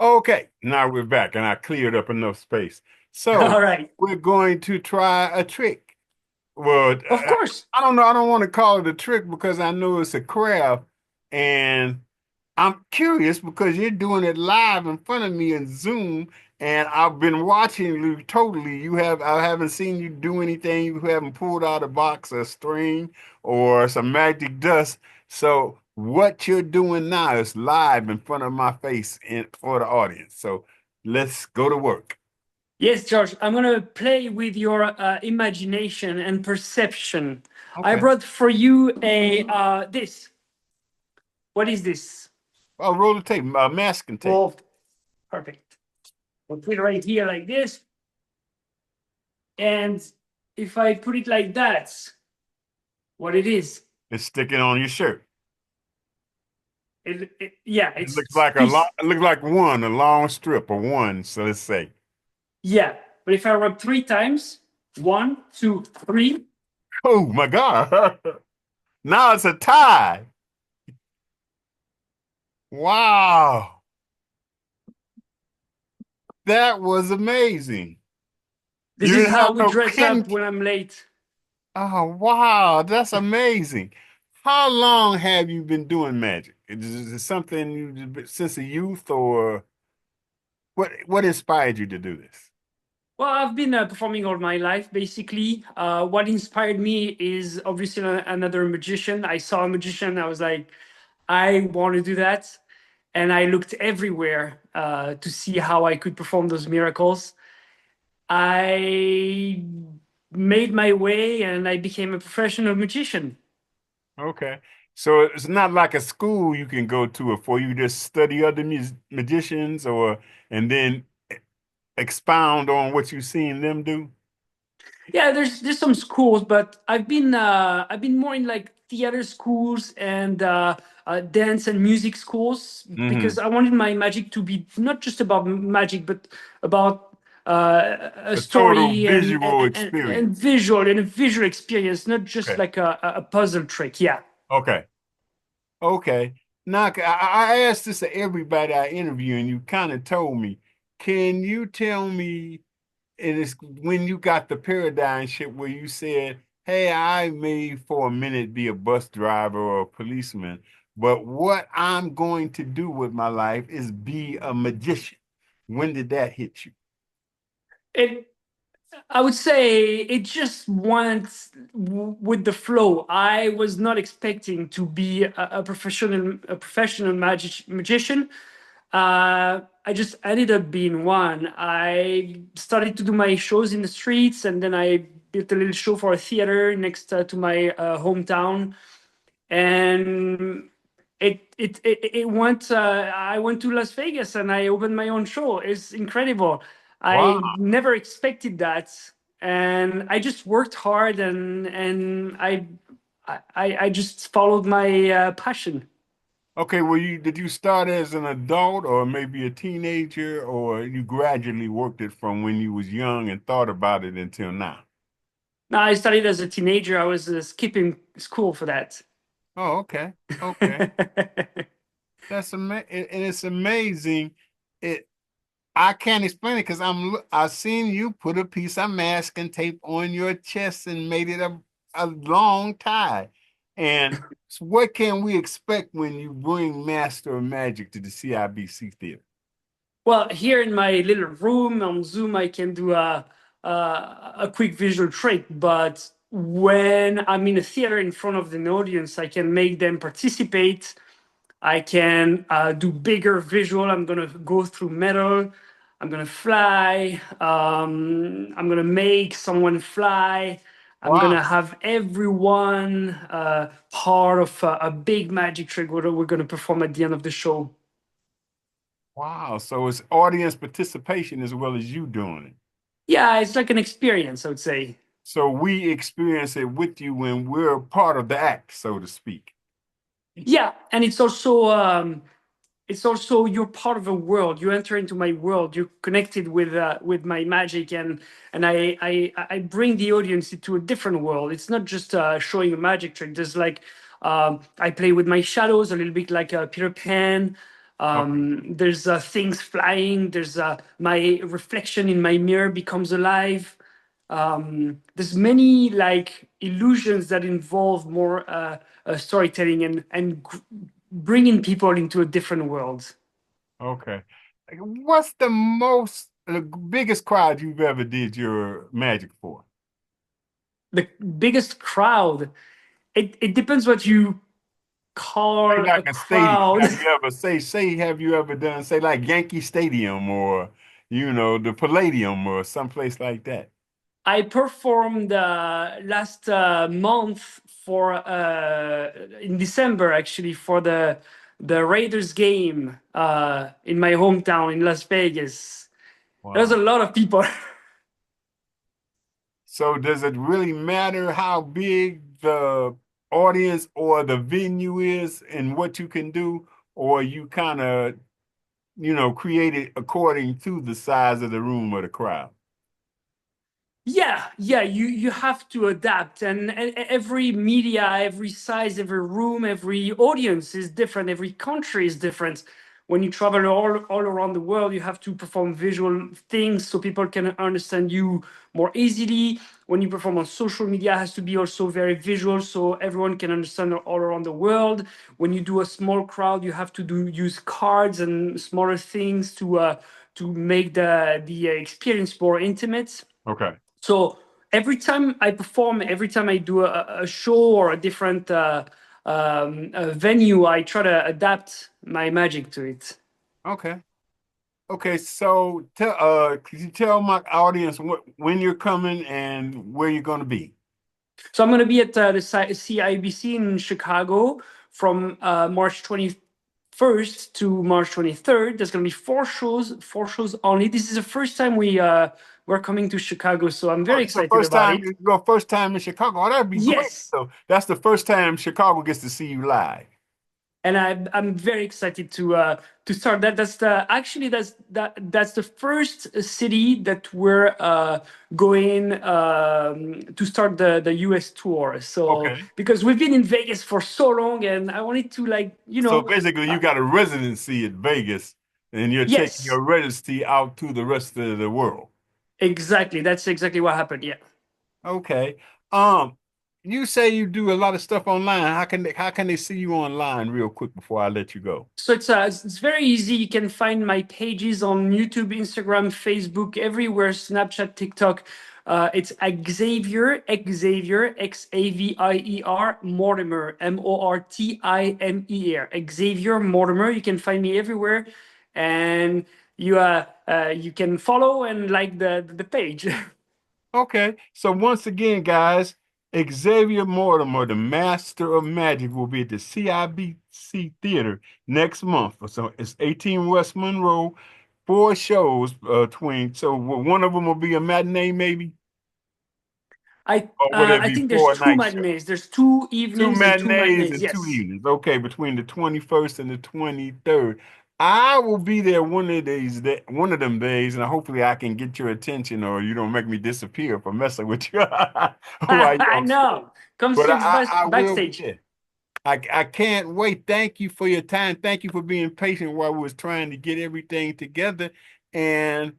Okay, now we're back, and I cleared up enough space. So All right. we're going to try a trick. Well, Of course. I don't know. I don't want to call it a trick because I know it's a craft, and I'm curious because you're doing it live in front of me in Zoom, and I've been watching you totally. I haven't seen you do anything. You haven't pulled out a box of string or some magic dust. So what you're doing now is live in front of my face and for the audience. So let's go to work. Yes, George, I'm going to play with your imagination and perception. I Okay. brought for you a this. What is this? Oh, roll the tape, masking tape. Well, perfect. We'll put it right here like this. And if I put it like that, what it is? It's sticking on your shirt. Yeah, It it's looks like a long, piece. it looks like one, a long strip of one. So let's say. Yeah, but if I rub three times, one, two, three. Oh my God. Now it's a tie. Wow. That was amazing. This You is didn't how have we no dress pin. up when I'm late. Oh, wow. That's amazing. How long have you been doing magic? Is it something you since the youth or what inspired you to do this? Well, I've been performing all my life, basically. What inspired me is obviously another magician. I saw a magician, I was like, I want to do that. And I looked everywhere to see how I could perform those miracles. I made my way and I became a professional magician. Okay. So it's not like a school you can go to for you just study other magicians or and then expound on what you've seen them do. Yeah, there's some schools, but I've been more in like theater schools and dance and music schools because Hmm. I wanted my magic to be not just about magic, but about a A total story visual and experience. visual and a visual experience, not just Okay. like a puzzle trick. Yeah. Okay. Okay. Now, I asked this to everybody I interview, and you kind of told me. Can you tell me it is when you got the paradigm shift where you said, "Hey, I may for a minute be a bus driver or a policeman, but what I'm going to do with my life is be a magician." When did that hit you? It I would say it just went with the flow. I was not expecting to be a professional magician. I just ended up being one. I started to do my shows in the streets, and then I built a little show for a theater next to my hometown, and it went. I went to Las Vegas and I opened my own show. It's incredible. Wow. I never expected that, and I just worked hard and I just followed my passion. Okay, well, did you start as an adult or maybe a teenager, or you gradually worked it from when you was young and thought about it until now? Now, I started as a teenager. I was skipping school for that. Oh, okay. Okay. That's and it's amazing. It I can't explain it because I've seen you put a piece of masking tape on your chest and made it a long tie. And so what can we expect when you bring Master of Magic to the CIBC Theater? Well, here in my little room on Zoom, I can do a quick visual trick, but when I'm in a theater in front of an audience, I can make them participate. I can do bigger visual. I'm gonna go through metal. I'm gonna fly. I'm gonna make someone fly. I'm Wow. gonna have everyone part of a big magic trick that we're gonna perform at the end of the show. Wow. So it's audience participation as well as you doing it. Yeah, it's like an experience, I would say. So we experience it with you when we're part of the act, so to speak. Yeah, and it's also you're part of a world. You enter into my world. You're connected with my magic, and I bring the audience into a different world. It's not just showing a magic trick. There's like I play with my shadows a little bit like Peter Pan. Okay. There's things flying. There's my reflection in my mirror becomes alive. There's many like illusions that involve more storytelling and bringing people into a different world. Okay. What's the biggest crowd you've ever did your magic for? The biggest crowd. It depends what you Say call a like a stadium. crowd. Have you ever have you ever done say like Yankee Stadium or the Palladium or someplace like that? I performed last month for in December actually for the Raiders game in my hometown in Las Vegas. There was a Wow. lot of people. So does it really matter how big the audience or the venue is and what you can do, or you kind of, create it according to the size of the room or the crowd? Yeah, you have to adapt, and every media, every size, every room, every audience is different. Every country is different. When you travel all around the world, you have to perform visual things so people can understand you more easily. When you perform on social media, it has to be also very visual so everyone can understand all around the world. When you do a small crowd, you have to use cards and smaller things to make the experience more intimate. Okay. So every time I perform, every time I do a show or a different venue, I try to adapt my magic to it. Okay. Okay. So could you tell my audience when you're coming and where you're going to be? So I'm going to be at the CIBC in Chicago from March 21st to March 23rd. There's going to be four shows only. This is the first time we're coming to Chicago, so I'm Oh, very this is the excited first about time it. you go first time in Chicago. Oh, that'd be great. Yes, So that's the first time Chicago gets to see you live. and I'm very excited to start that. That's the actually that's the first city that we're going to start the US tour. So Okay. because we've been in Vegas for so long, and I wanted to like So basically, you got a residency at Vegas, and you're taking yes, your residency out to the rest of the world. exactly. That's exactly what happened. Yeah. Okay. Um, you say you do a lot of stuff online. How can they see you online real quick before I let you go? So it's very easy. You can find my pages on YouTube, Instagram, Facebook, everywhere, Snapchat, TikTok. It's Xavier, Xavier, Mortimer, Mortimer, Xavier Mortimer. You can find me everywhere, and you can follow and like the page. Okay. So once again, guys, Xavier Mortimer, the Master of Magic, will be at the CIBC Theater next month. So it's 18 West Monroe, four shows between. So one of them will be a matinee, maybe, or would it I be think there's four two night shows? matinees. There's two Two evenings and two matinees matinees. and two Yes. evenings. Okay, between the 21st and the 23rd. I will be there one of them days, and hopefully I can get your attention or you don't make me disappear for messing with you while you're I on stage. know. Come But straight I will be backstage. there. I can't wait. Thank you for your time. Thank you for being patient while we was trying to get everything together. And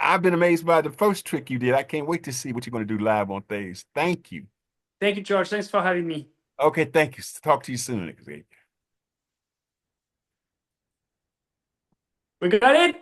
I've been amazed by the first trick you did. I can't wait to see what you're going to do live on stage. Thank you. Thank you, George. Thanks for having me. Okay, thank you. Talk to you soon. We got it.